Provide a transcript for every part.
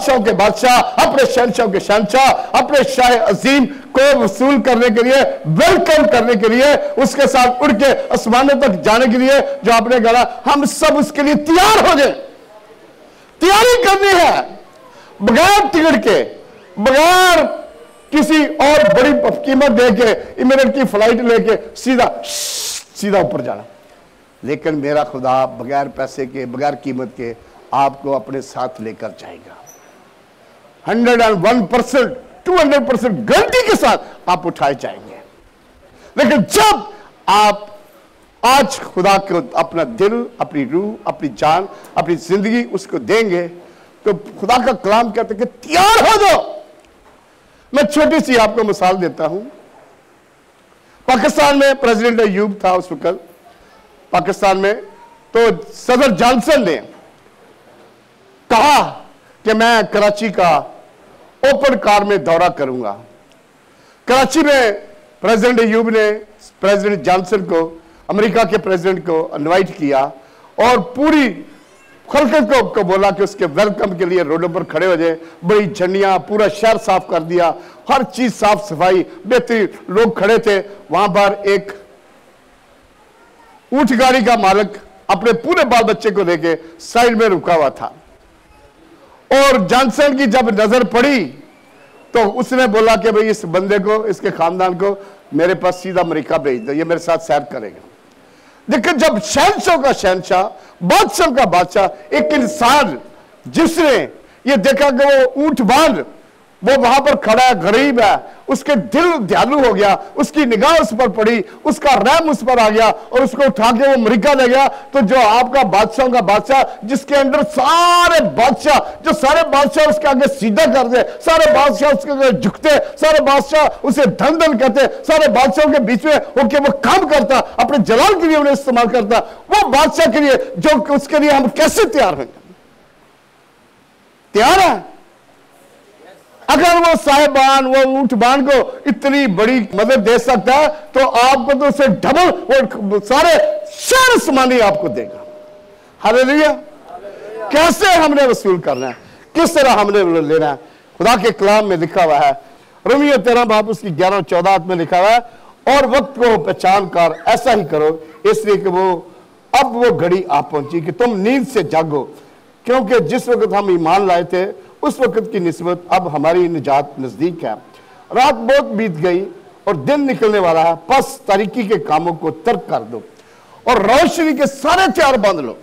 बादशाहों के बादशाह, अपने शहंशाहों के शहंशाह, अपने शाह अजीम को वसूल करने के लिए, वेलकम करने के लिए, उसके साथ उड़ के आसमानों तक जाने के लिए जो आपने कहा, हम सब उसके लिए तैयार हो जाए। तैयारी करनी है, बगैर टिकट के, बगैर किसी और बड़ी कीमत देके, इमिरेट की फ्लाइट लेके सीधा ऊपर जाना। लेकिन मेरा खुदा बगैर पैसे के, बगैर कीमत के आपको अपने साथ लेकर जाएगा। 101%, 200% गारंटी के साथ आप उठाए जाएंगे। लेकिन जब आप आज खुदा को अपना दिल, अपनी रूह, अपनी जान, अपनी जिंदगी उसको देंगे, तो खुदा का कलाम कहते कि तैयार हो जाओ। मैं छोटी सी आपको मिसाल देता हूं। पाकिस्तान में प्रेसिडेंट अयूब था उस वक्त पाकिस्तान में, तो सदर जॉनसन ने कहा कि मैं कराची का ओपन कार में दौरा करूंगा। कराची में प्रेसिडेंट अयूब ने प्रेसिडेंट जॉनसन को, अमेरिका के प्रेसिडेंट को इनवाइट किया और पूरी खलकत को बोला कि उसके वेलकम के लिए रोडों पर खड़े हो जाए। बड़ी झंडियां, पूरा शहर साफ कर दिया, हर चीज साफ सफाई, बेहतरीन लोग खड़े थे। वहां पर एक ऊंट गाड़ी का मालिक अपने पूरे बाल बच्चे को लेके साइड में रुका हुआ था और जॉनसन की जब नजर पड़ी तो उसने बोला कि भाई इस बंदे को, इसके खानदान को मेरे पास सीधा अमेरिका भेज दो, ये मेरे साथ सैर करेगा। देखिए, जब शहंशाह का शहंशाह, बादशाह का बादशाह, एक इंसान जिसने ये देखा कि वो ऊंट बांध, वो वहां पर खड़ा है, गरीब है, उसके दिल दयालु हो गया, उसकी निगाह उस पर पड़ी, उसका रहम उस पर आ गया और उसको उठा के वो अमेरिका ले गया। तो जो आपका बादशाह का बादशाह, जिसके अंदर सारे बादशाह, जो सारे बादशाह उसके आगे सीधा कर दे, सारे बादशाह उसके आगे झुकते, सारे बादशाह उसे धन धन कहते, सारे बादशाहों के बीच में होके वो काम करता, अपने जलाल के लिए उन्हें इस्तेमाल करता, वो बादशाह के लिए जो उसके लिए हम कैसे तैयार हैं? तैयार है? अगर वो साहिबान, वो ऊंटबान को इतनी बड़ी मदद दे सकता है तो आपको तो उसे डबल और सारे शहर समानी आपको देगा। हालेलुया। कैसे हमने वसूल करना है, किस तरह हमने लेना है? खुदा के कलाम में लिखा हुआ है, रोमियो 13 बाब उसकी 11-14 में लिखा हुआ है, और वक्त को पहचान कर ऐसा ही करो, इसलिए कि अब वो घड़ी आ पहुंची कि तुम नींद से जागो, क्योंकि जिस वक्त हम ईमान लाए थे उस वक्त की निस्बत अब हमारी निजात नजदीक है। रात बहुत बीत गई और दिन निकलने वाला है, बस तारीकी के कामों को तर्क कर दो और रोशनी के सारे हथियार बांध लो।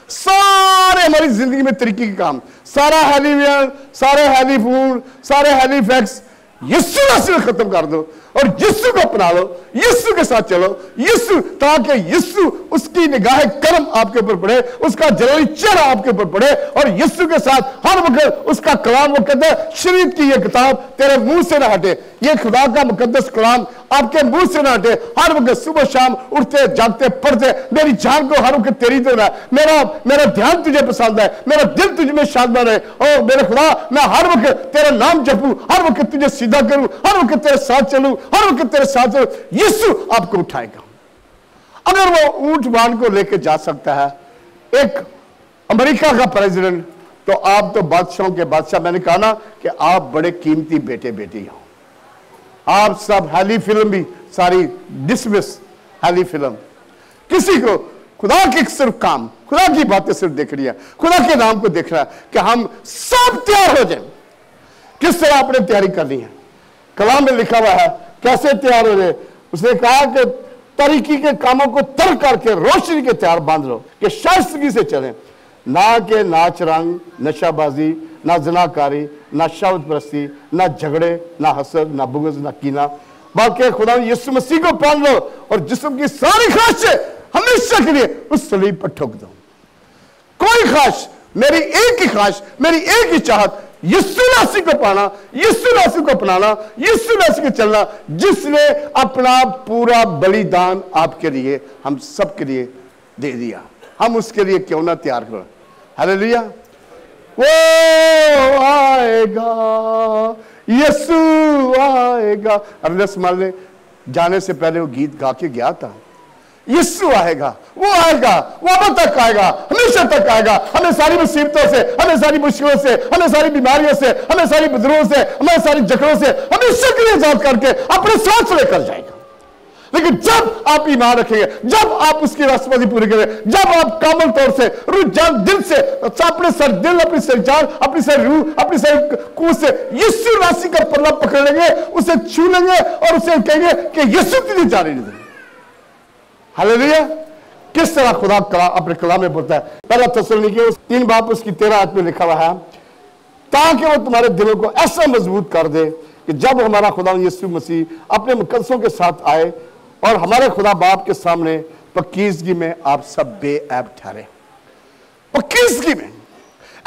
सारे हमारी जिंदगी में तरीके के काम, सारा हेलीवियन, सारे हेलीफून, सारे हेलीफैक्स यीशु मसीह खत्म कर दो और यीशु को अपना लो, यीशु के साथ चलो, यीशु, ताकि यीशु उसकी निगाह करम आपके ऊपर पड़े, उसका जलाली चेहरा आपके ऊपर पड़े और यीशु के साथ हर वक्त उसका कलाम, वो कहता है शरीयत की ये किताब तेरे मुंह से ना हटे, ये खुदा का मुकद्दस कलाम आपके मुंह से ना हटे, हर वक्त सुबह शाम उठते जागते पढ़ते, मेरी जान को हर वक्त तेरी तो ना, मेरा ध्यान तुझे पसंद है, मेरा दिल तुझ में शानदार है, और मेरे खुदा मैं हर वक्त तेरा नाम जपूं, हर वक्त तुझे सीधा करूं, हर वक्त तेरे साथ चलूं, हर वक्त तेरे साथ चलूं। यीशु आपको उठाएगा। अगर वो ऊंट बांध को लेकर जा सकता है एक अमेरिका का प्रेसिडेंट, तो आप तो बादशाहों के बादशाह। मैंने कहा ना कि आप बड़े कीमती बेटे बेटी हो। आप सब हेली फिल्म भी सारी डिसमिस, हेली फिल्म, किसी को खुदा के सिर्फ काम, खुदा की बातें सिर्फ देख रही है, खुदा के नाम को देख रहा है कि हम सब तैयार हो जाए। किस तरह आपने तैयारी करनी है? कलाम में लिखा हुआ है कैसे तैयार हो जाए। उसने कहा कि तरीकी के कामों को तर्क करके रोशनी के तैयार बांध लो कि शाइस्तगी से चलें, ना के नाच रंग, नशाबाजी, ना जनाकारी, ना शहवत परस्ती, ना झगड़े, ना हसद, ना बुग़्ज़, ना कीना, बल्कि खुदा यीशु मसीह को पाल लो और जिस्म की सारी ख्वाहिशें हमेशा के लिए उस सलीब पर ठोक दो। कोई ख्वाहिश, मेरी एक ही ख्वाहिश, मेरी एक ही चाहत, यीशु मसीह को पाना, यीशु मसीह को अपनाना, यीशु मसीह को चलना, जिसने अपना पूरा बलिदान आपके लिए, हम सब के लिए दे दिया। हम उसके लिए क्यों ना तैयार करें? हालेलुया। वो आएगा, यीशु आएगा। अरनस माल ने जाने से पहले वो गीत गा के गया था, यीशु आएगा, वो आएगा, वो अब तक आएगा, हमेशा तक आएगा। हमें सारी मुसीबतों से, हमें सारी मुश्किलों से, हमें सारी बीमारियों से, हमें सारी बुजुर्गों से, हमें सारी जकड़ों से हमेशा के लिए आजाद करके अपने साथ लेकर जाएगा। लेकिन जब आप ईमान रखेंगे, जब आप उसकी राष्ट्रपति पूरी करें, जब आप कामल तौर से रुझान दिल से अपने सर दिल, अपनी सर जान, अपनी सर रूह, अपनी सर कुछ से यीशु राशि का पल्ला पकड़ लेंगे, उसे छू लेंगे और उसे कहेंगे कि यीशु तुझे जाने नहीं देंगे। हालेलुया। किस तरह खुदा अपने कलाम में बोलता है, पहला थिस्सलुनीकियों 3 बाब उसकी 13 आयत में लिखा हुआ है, ताकि वो तुम्हारे दिलों को ऐसा मजबूत कर दे कि जब हमारा खुदा यीशु मसीह अपने मुकद्दसों के साथ आए और हमारे खुदा बाप के सामने पकीजगी में आप सब बेऐब ठहरे। पकीजगी में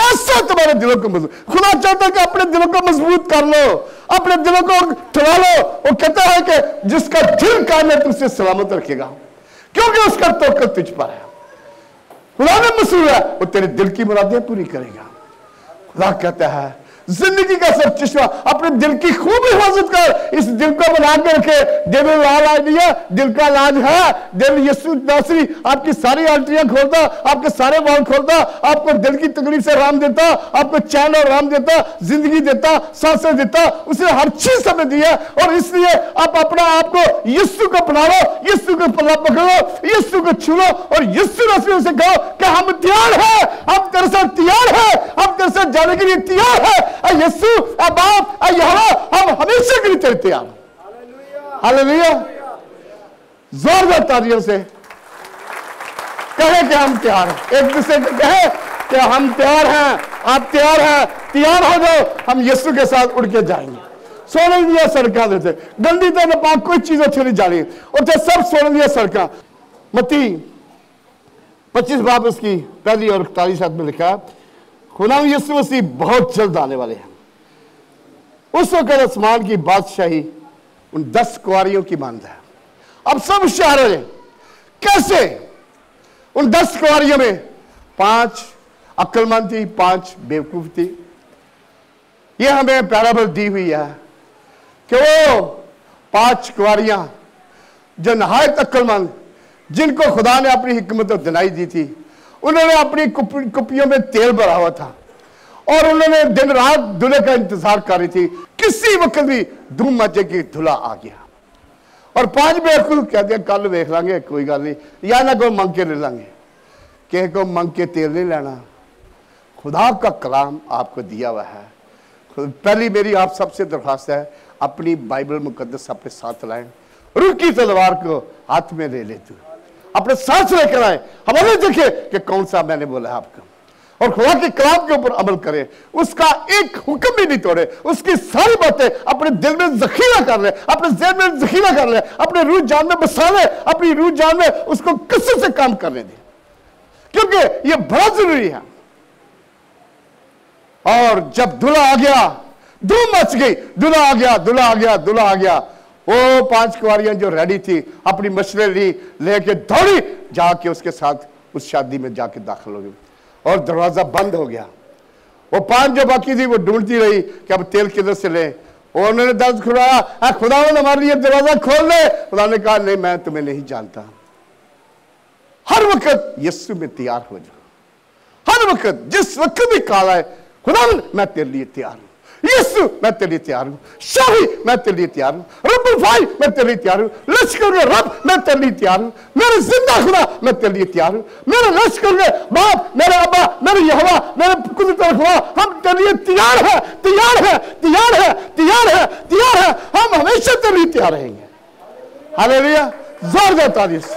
ऐसा तुम्हारे दिलों को मजबूत, खुदा चाहता है कि अपने दिलों को मजबूत कर लो, अपने दिलों को ठुरा लो। वो कहता है कि जिसका दिल कायम है तुझसे सलामत रखेगा, क्योंकि उसका तवक्कुल तुझ पर है। खुदा ने मसूल है, वो तेरे दिल की मुरादें पूरी करेगा। खुदा कहता है जिंदगी का सब चश्मा अपने दिल की खूब हिफाजत कर, इस दिल को बना के रखे। दिल इलाज दिया, दिल का इलाज है। दिल यीशु नासरी आपकी सारी आर्टरियां खोलता, आपके सारे वाल खोलता, आपको दिल की तकलीफ से आराम देता, आपको चैन और आराम देता, जिंदगी देता, सांसें देता, उसने हर चीज हमें दी है। और इसलिए आप अपना आपको यीशु को अपना लो, यीशु को पल्ला पकड़ो, यीशु को छू लो और यीशु नासरी से कहो कि हम तैयार हैं, हम तेरे साथ तैयार हैं, हम तेरे साथ जाने के लिए तैयार है। यीशु बाप यहोवा, हम हमेशा के लिए तेरे तैयार। हालेलुया। जोरदार तालियों से कहे कि हम तैयार हैं। एक दूसरे को कहे कि हम तैयार हैं, आप तैयार हैं, तैयार हो जाओ, हम यीशु के साथ उड़ के जाएंगे। सोने दिया सड़क देते, गंदी तो नापाक कोई चीज अच्छी नहीं जा रही, और सब सोने दिया सड़क। मत्ती 25 बाब उसकी 1 और 41 में लिखा, खुदा यीशु मसीह बहुत जल्द आने वाले हैं। उस वक्त आसमान की बादशाही उन 10 कुंवारियों की मानता है। अब सब होशियार हो जाए, कैसे? उन 10 कुंवारियों में 5 अक्लमंद थी, 5 बेवकूफ थी। ये हमें पैराबल दी हुई है कि वो 5 कुंवारियां जो नहायत अक्लमंद, जिनको खुदा ने अपनी हिकमत और दिलाई दी थी, उन्होंने अपनी कुपियों में तेल भरा हुआ था और उन्होंने दिन रात दूल्हे का इंतजार कर रही थी। किसी वक्त भी धूम मचे की दूल्हा आ गया। और 5 बेवकूफ कहते हैं कल देख लांगे, कोई गल नहीं, या ना कोई मंग के ले लेंगे। किसी को मंग के तेल नहीं लेना, खुदा का कलाम आपको दिया हुआ है। पहली मेरी आप सबसे दरख्वास्त है, अपनी बाइबल मुकद्दस अपने साथ लाएं, रूह की तलवार को हाथ में ले तू अपने साथ लेकर आए, हमारे देखे कि कौन सा मैंने बोला है आपको, और खुदा के कलाम के ऊपर अमल करें, उसका एक हुक्म भी नहीं तोड़े, उसकी सारी बातें अपने दिल में जखीरा कर ले, अपने ज़हन में जखीरा कर ले, अपने रूह जान में बसा ले, अपनी रूह जान में उसको किसी से काम करने दे, क्योंकि ये बड़ा जरूरी है। और जब दूल्हा आ गया, धूम मच गई, दूल्हा आ गया, दूल्हा आ गया, दूल्हा आ गया। वो 5 कुंवारियां जो रेडी थी अपनी मशरे ली लेके दौड़ी जाके उसके साथ उस शादी में जाके दाखिल हो गई और दरवाजा बंद हो गया। वो 5 जो बाकी थी वो ढूंढती रही कि अब तेल किधर से ले, और उन्होंने दर्द खुलाया, खुदा ने हमारे लिए दरवाजा खोल दे। खुदा ने कहा नहीं, मैं तुम्हें नहीं जानता। हर वक्त यीशु में तैयार हो जाओ, हर वक्त जिस वक्त भी काला है, खुदा मैं तेरे लिए तैयार हूं, यीशु मैं तेरे लिए तैयार हूं, शाही मैं तेरे लिए तैयार हूं, रब्बुल भाई मैं तेरे लिए तैयार हूं, लश्कर के रब मैं तेरे लिए तैयार हूं, मेरे जिंदा खुदा मैं तेरे लिए तैयार हूं, मेरे लश्कर के बाप, मेरे अब्बा, मेरे यहोवा, मेरे कुदरत खुदा, हम तेरे लिए तैयार है, तैयार है, तैयार है, तैयार है, तैयार है, हम हमेशा तेरे लिए तैयार रहेंगे। हालेलुया। जोरदार तारीफ।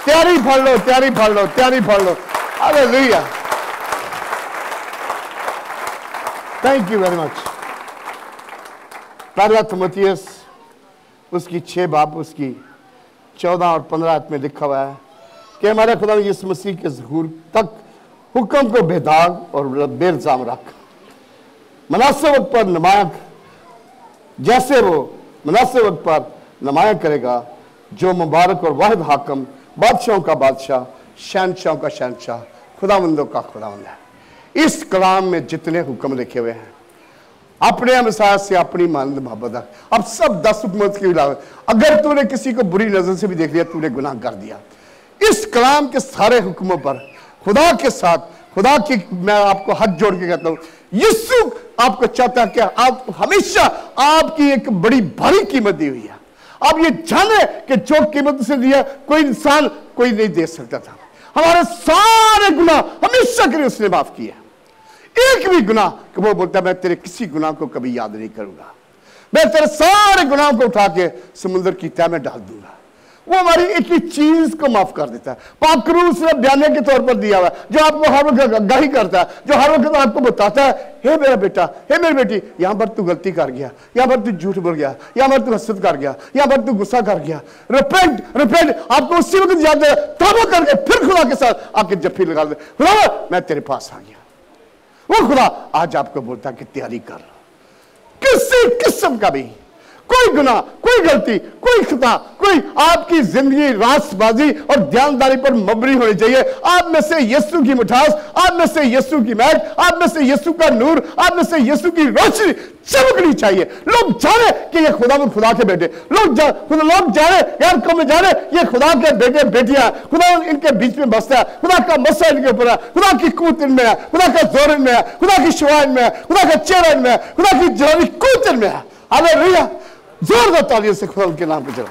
तैयारी फड़ लो, तैयारी फड़ लो, तैयारी फड़ लो। Hallelujah. Thank you very much. पहला थिमोथियुस उसकी 6 बाब उसकी 14 और 15 में लिखा हुआ है कि हमारे खुदा यीशु मसीह के ज़हूर तक हुक्म को बेदाग और बेइल्जाम रख, मुनासिब वक्त पर नुमाया, जैसे वो मुनासिब वक्त पर नुमाया करेगा, जो मुबारक और वाहिद हाकम, बादशाहों का बादशाह, शहनशाहों का शहनशाह, खुदावंदों का खुदावंद है। इस कलाम में जितने हुक्म लिखे हुए हैं अपने अनुसार से अपनी मानद मोहब्बत रख। अब सब 10 हुकूमत के अलावा अगर तूने किसी को बुरी नजर से भी देख लिया, तूने गुनाह कर दिया। इस कलाम के सारे हुक्मों पर खुदा के साथ, खुदा की मैं आपको हाथ जोड़ के कहता हूं, यीशु आपको चाहता है कि आप हमेशा आपकी एक बड़ी भारी कीमत दी हुई है। आप ये जाने कि जो कीमत से दिया कोई इंसान कोई नहीं दे सकता था। हमारे सारे गुनाह हमेशा के लिए उसने माफ किया। एक भी गुनाह कि वो बोलता मैं तेरे किसी गुनाह को कभी याद नहीं करूंगा, मैं तेरे सारे गुनाहों को उठा के समुद्र की तह में डाल दूंगा। वो हमारी एक ही चीज को माफ कर देता है। पाक रूह उसने बयाने के तौर पर दिया हुआ है, जो आपको हर वक्त आगाही करता है, जो हर वक्त आपको बताता है, हे मेरा बेटा, हे मेरी बेटी, यहां पर तू गलती कर गया, यहां पर तू झूठ बोल गया, यहां पर तू हसद कर गया, यहां पर तू गुस्सा कर गया, रिपेंट रिपेंट। आपको उसी वक्त याद है, तौबा करके फिर खुदा के साथ आके जफ्फी लगा दे, खुदा मैं तेरे पास आ गया। वो खुदा आज आपको बोलता है कि तैयारी कर, किसी किस्म का भी कोई गुनाह, कोई गलती, कोई खता, कोई आपकी जिंदगी रास्तबाजी और ध्यानदारी पर मबनी होनी चाहिए। आप में से यीशु की मिठास, आप में से यीशु की महक, आप में से यीशु का नूर, आप में से यीशु की रोशनी चमकनी चाहिए। लोग जाने कि ये खुदा के बेटे, लोग जाने यार कम जाने ये खुदा के बेटे बेटियां, खुदा इनके बीच में बसता है, खुदा का मसा इनके ऊपर है, खुदा की कुवत इनमें है, खुदा का जोर इनमें है, खुदा की शिवा इनमें है, खुदा का चेहरा इनमें है, खुदा की जलाली कुवत इनमें है। हालेलुया, जोरदार तालियों से खुदा के नाम पे चलो।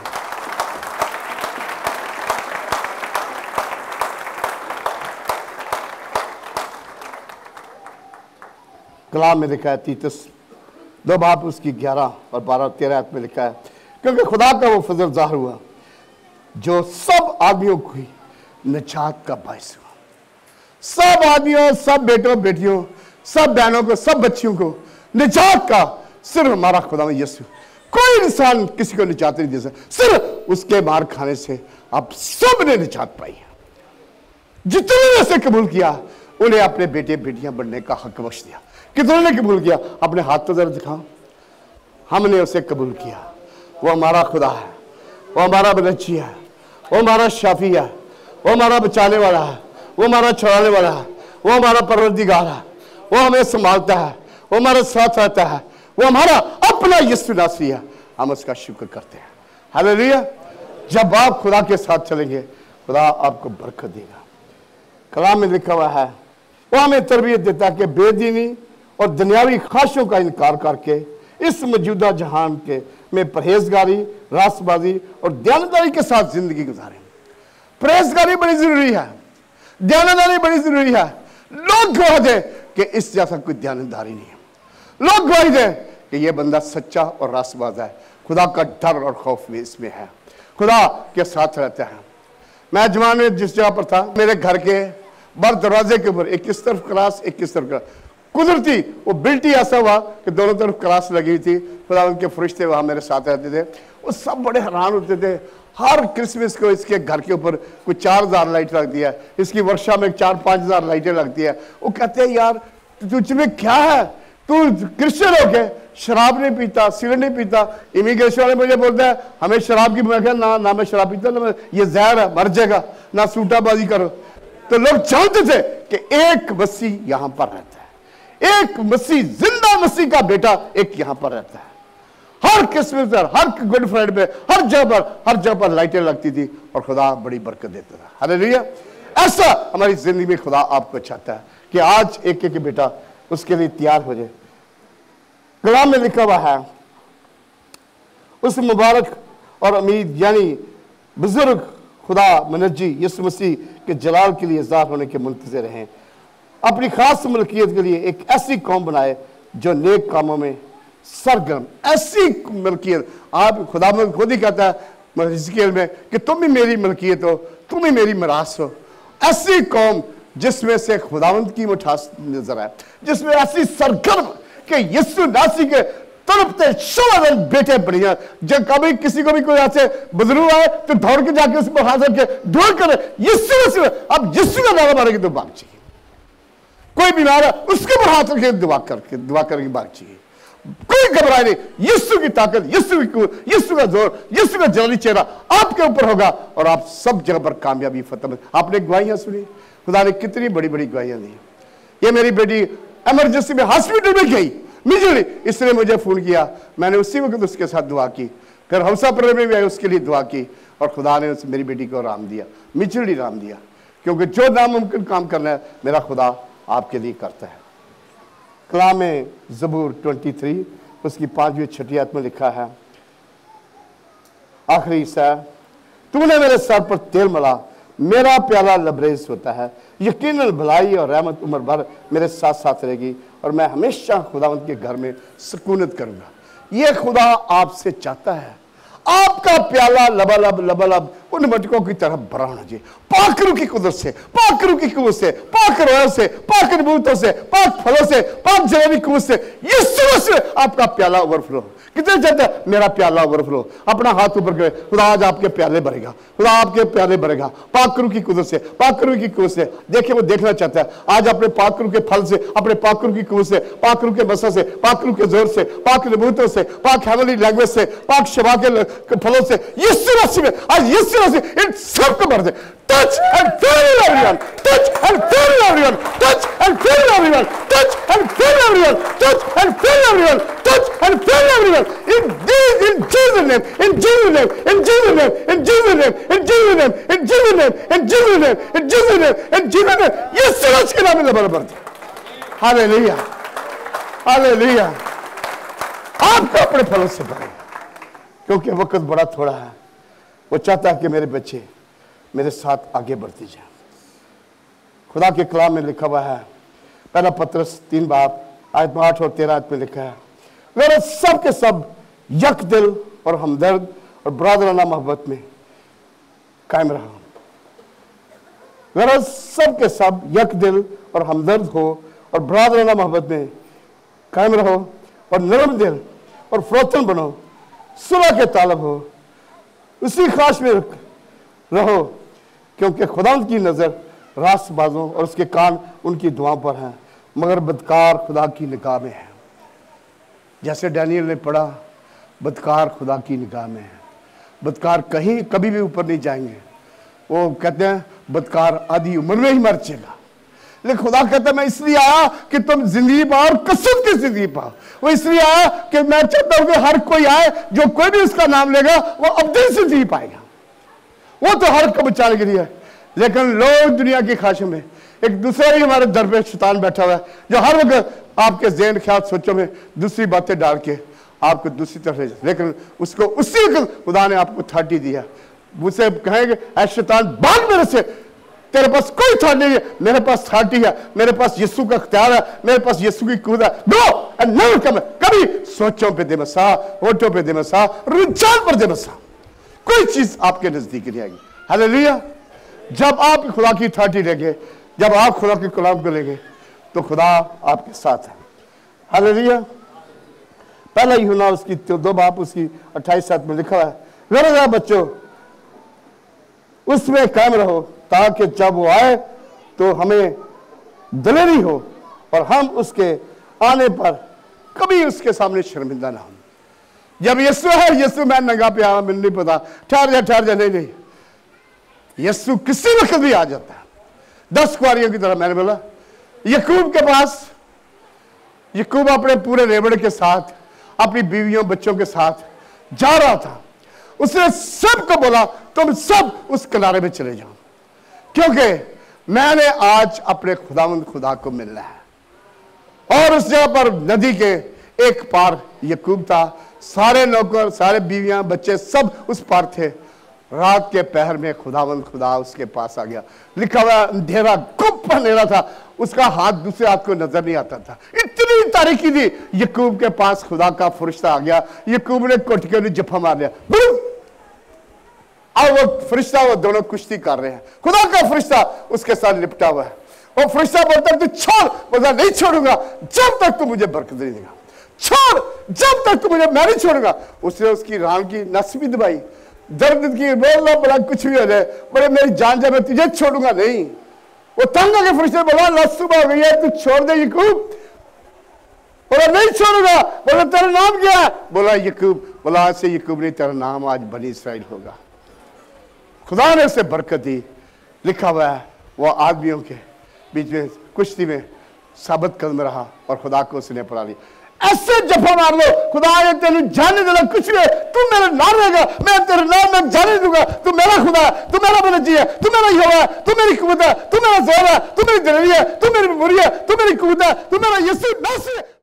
कलाम में लिखा है तीतुस 2 बाब उसकी 11 और 12-13 में लिखा है, क्योंकि खुदा का वो फजल ज़ाहिर हुआ जो सब आदमियों की निजात का बायस हुआ। सब आदमियों, सब बेटों बेटियों, सब बहनों को, सब बच्चियों को निजात का सिर्फ हमारा खुदा यीशु। कोई इंसान किसी को निजात नहीं दे सकता, सिर्फ उसके मार खाने से आप सब ने निजात पाई है। जितने ने उसे कबूल किया उन्हें अपने बेटे बेटियां बनने का हक बख्श दिया। कितनों ने कबूल किया? अपने हाथ तो जरा दिखाओ। हमने उसे कबूल किया। वो हमारा खुदा है, वो हमारा बदची है, वो हमारा शाफी है, वो हमारा बचाने वाला है, वो हमारा छुड़ाने वाला है, वो हमारा परवरदिगार है, वो हमें संभालता है, वो हमारे साथ रहता है, वो हमारा अपना यीशु नासरी है। हम उसका शुक्र करते हैं। हालेलुया। जब आप खुदा के साथ चलेंगे खुदा आपको बरकत देगा। कलाम में लिखा हुआ है, वो हमें तरबियत देता है कि बेदीनी और दुनियावी ख्वाहिशों का इनकार करके इस मौजूदा जहान के में परहेजगारी, रास्तबाजी और दयानतदारी के साथ जिंदगी गुजारें। परहेजगारी बड़ी जरूरी है, दयानतदारी बड़ी जरूरी है। लोग गवाह दें कि इस जैसा कोई दयानतदारी नहीं है। लोग गवाही दें कि यह बंदा सच्चा और रास्तबाज है, खुदा का डर और खौफ भी इसमें है, खुदा के साथ रहता है। मैं जवान में जिस जगह पर था, मेरे घर के बाहर दरवाजे के ऊपर 21 तरफ क्लास 21 तरफ क्लास, कुदरती वो बिल्टी ऐसा हुआ कि दोनों तरफ क्लास लगी हुई थी। खुदा उनके फरिश्ते वहां मेरे साथ रहते थे। वो सब बड़े हैरान होते थे। हर क्रिसमस को इसके घर के ऊपर कुछ 4000 लाइट लग दिया है, इसकी वर्षा में 4-5 लाइटें लगती है। वो कहते हैं यार तुझमें क्या है, तू क्रिश्चियन हो के शराब नहीं पीता, सिगरेट नहीं पीता। इमिग्रेशन वाले मुझे बोलते हैं हमें शराब की, मैं कहा ना मैं शराब पीता ना, ये जहर है, मर जाएगा, ना सूटाबाजी करो। तो लोग जानते थे कि एक मसीह यहां पर रहता है, एक मसीह, जिंदा मसीह का बेटा एक यहां पर रहता है। हर क्रिसमस पर, हर गुड फ्राइडे पे, हर जगह पर लाइटें लगती थी और खुदा बड़ी बरकत देता था। हालेलुया। ऐसा हमारी जिंदगी में खुदा आपको चाहता है कि आज एक एक बेटा उसके लिए तैयार हो जाए। कलाम में लिखा हुआ है, उस मुबारक और अमीद यानी बुजुर्ग खुदा मनजी यीशु मसीह के जलाल के लिए इज़हार होने के मुंतज़िर रहें। अपनी खास मलकियत के लिए एक ऐसी कौम बनाए जो नेक कामों में सरगर्म। ऐसी मलकियत आप खुदा खुद ही कहता है हिजकिय्याह में कि तुम ही मेरी मलकियत हो, तुम ही मेरी मिरास हो। ऐसी कौम जिसमें से खुदावंद की मिठास नजर आए, जिसमें ऐसी सरगर्म कि यीशु नासरी के तड़पते शोलावन बेटे बढ़िया। जब कभी किसी को भी कोई ऐसे बुजुर्ग आए तो दौड़ के जाके उस पर हाथ रख के दुआ करे, यीशु अब यीशु का नारा मारेगी तो भाग चाहिए। कोई बीमार है उसके पर हाथ रखे दुआ करके भाग चाहिए। कोई घबराए नहीं। यीशु की ताकत, यीशु का जोर, यीशु का जलाली चेहरा आपके ऊपर होगा और आप सब जगह पर कामयाबी फतह। आपने गवाहियां सुनी, खुदा ने कितनी बड़ी बड़ी गवाहियां दी। ये मेरी बेटी इमरजेंसी में हॉस्पिटल में गई, इमीडिएटली इसने मुझे फोन किया, मैंने उसी वक्त उसके साथ दुआ की, फिर हौसा पर में भी उसके लिए दुआ की और खुदा ने उस मेरी बेटी को आराम दिया, इमीडिएटली आराम दिया, क्योंकि जो नामुमकिन काम करना है मेरा खुदा आपके लिए करता है। कलाम में ज़बूर 23 उसकी 5वीं 6वीं आयत में लिखा है, आखिरी हिस्सा, तूने मेरे सर पर तेल मला, मेरा प्याला लबरेज होता है, यकीनन भलाई और रहमत उम्र भर मेरे साथ साथ रहेगी और मैं हमेशा खुदावंद के घर में सुकूनत करूंगा। ये खुदा आपसे चाहता है आपका प्याला लबालब लबालब उन मटकों की तरह भरा होना चाहिए, पाक रूह की कुदरत से, पाक रूह की कुव्वत से, पाक रोह से, पाक नबूवतों से, पाक फलों से, पाक जवानी कुव्वत से, यीशु से आपका प्याला ओवरफ्लो। कितने चाहते हैं मेरा प्याला ओवरफ्लो? अपना हाथ ऊपर करे, खुदा आज आपके प्याले भरेगा, खुदा आपके प्याले भरेगा पाक रूह की कुदरत से, पाक रूह की कुव्वत से। देखिए वो देखना चाहता है आज अपने पाक रूह के फल से, अपने पाक रूह की कुव्वत से, पाक रूह के मसा से, पाक रूह के जोर से, पाक नबूवतों से, पाक हेवनली लैंग्वेज से, पाक शबा के फलों से, यीशु मसीह में आज यीशु मसीह इन सबको भर दे। Touch and feel everyone, touch and feel everyone, touch and feel everyone, touch and feel everyone, touch and feel everyone, touch and feel everyone in Jesus name, in Jesus name, in Jesus name, in Jesus name, in Jesus name, in Jesus name, in Jesus name, in Jesus name, in Jesus name, यीशु मसीह के नाम में भर दे। Hallelujah, hallelujah. आपको अपने फलों से भरेगा, क्योंकि वक्त बड़ा थोड़ा है। वो चाहता है कि मेरे बच्चे मेरे साथ आगे बढ़ते जाए। खुदा के कलाम में लिखा हुआ है, पहला पत्रस 3 बाब आयत 8 और 13 आयत में लिखा है, मेरे सब के सब यक दिल और हमदर्द और बरादराना मोहब्बत में कायम रहो। मेरा सब के सब यक दिल और हमदर्द हो और बरादराना मोहब्बत में कायम रहो और नरम दिल और फरोतन बनो, सुलह के तालब हो, उसी ख्वाहिश में रहो, क्योंकि खुदा की नज़र रास्तबाजों और उसके कान उनकी दुआओं पर हैं, मगर बदकार खुदा की निगाह में है। जैसे डैनियल ने पढ़ा, बदकार खुदा की निगाह में है। बदकार कहीं कभी भी ऊपर नहीं जाएंगे। वो कहते हैं बदकार आधी उम्र में ही मर जाएगा, लेकिन खुदा कहता है मैं इसलिए आया कि तुम जिंदगी पाओ और कसरत की जिंदगी पाओ। वो इसलिए आया कि मैं चाहता हूं कि हर कोई आए, जो कोई भी उसका नाम लेगा वो अब्दी से जी पाएगा। वो तो हर को बचाने के लिए है, लेकिन लोग दुनिया की ख्वाहिशों में एक दूसरा ही हमारे दर पे शैतान बैठा हुआ है, जो हर वक्त आपके ज़हन ख्याल सोचों में दूसरी बातें डाल के आपको दूसरी तरफ ले जाए। लेकिन उसको उसी वक्त खुदा ने आपको अथॉरिटी दिया, मुझसे कहेंगे ऐ शैतान भाग मेरे से, तेरे पास कोई अथॉरिटी नहीं है, मेरे पास अथॉरिटी है, मेरे पास यीशु का अख्तियार है, मेरे पास यीशु की कूद है। Go and never come. कभी सोचों पे दे मसा, होठों पे दे मसा, रुझान पर दे मसा, कोई चीज आपके नजदीक नहीं आएगी। हालेलुया। जब आप खुदा की अथॉरिटी लेंगे, जब आप खुदा के कलाम को लेंगे, तो खुदा आपके साथ है। हालेलुया। पहला यूहन्ना उसकी 2 बाब उसकी 28 आयत में लिखा है, मेरे बच्चों उसमें कायम रहो, ताकि जब वो आए तो हमें दलेरी हो और हम उसके आने पर कभी उसके सामने शर्मिंदा ना हो। जब यीशु है, यीशु मैं नंगा पे आया, मैंने नहीं पता, ठहर जा, नहीं, यीशु किसी वक्त भी आ जाता है। 10 कुआरियों की तरह मैंने बोला, यकूब के पास, यकूब अपने पूरे रेवड़ के साथ, अपनी बीवियों बच्चों के साथ जा रहा था। उसने सबको बोला तुम सब उस किनारे में चले जाओ, क्योंकि मैंने आज अपने खुदावंद खुदा को मिलना है। और उस जगह पर नदी के एक पार यकूब था, सारे नौकर, सारे बीवियां, बच्चे सब उस पार थे। रात के पहर में खुदावंद खुदा उसके पास आ गया। लिखा हुआ अंधेरा, गुप्त अंधेरा था, उसका हाथ दूसरे हाथ को नजर नहीं आता था, इतनी तारीकी थी। यकूब के पास खुदा का फरिश्ता आ गया, यकूब ने कुट के जफा मार लिया। अब वो फरिश्ता, वो दोनों कुश्ती कर रहे हैं, खुदा का फरिश्ता उसके साथ लिपटा हुआ है। वो फरिश्ता बोलता तू छोड़, बोलता नहीं छोड़ूंगा जब तक तू मुझे बरकत नहीं देगा, छोड़ जब तक तू मुझे, मैं नहीं छोड़ूंगा। उसने उसकी रान की नस भी दबाई, दर्द की, बोलना बड़ा कुछ भी हो जाए, बोले मेरी जान जाए, मैं तुझे छोड़ूंगा नहीं। वो तंग के फरिश्ते बोला लस सुबह हो गई है, तू छोड़ दे यकूब। बोला नहीं छोड़ूंगा। बोला तेरा नाम क्या है? बोला यकूब। बोला आज से यकूब नहीं, तेरा नाम आज बनी इसराइल होगा। खुदा ने उसे बरकत दी। लिखा हुआ है वो आदमियों के बीच में कुश्ती में साबित कदम रहा और खुदा को उसने पढ़ा लिया। ऐसे जफा मार लो, खुदा ये तेन जाने देना कुछ नहीं, तू मेरे नाम रहेगा, मैं तेरे नाम में जाने दूंगा, तू मेरा खुदा है, तू मेरा मुनज्जी है, तू मेरा यहोवा है, तू मेरी कुव्वत है, तू मेरा जोर है, तू मेरी दलेरी है, तू मेरी मुरी है, तू मेरी कुव्वत है, तू मेरा यीशु नासरी है।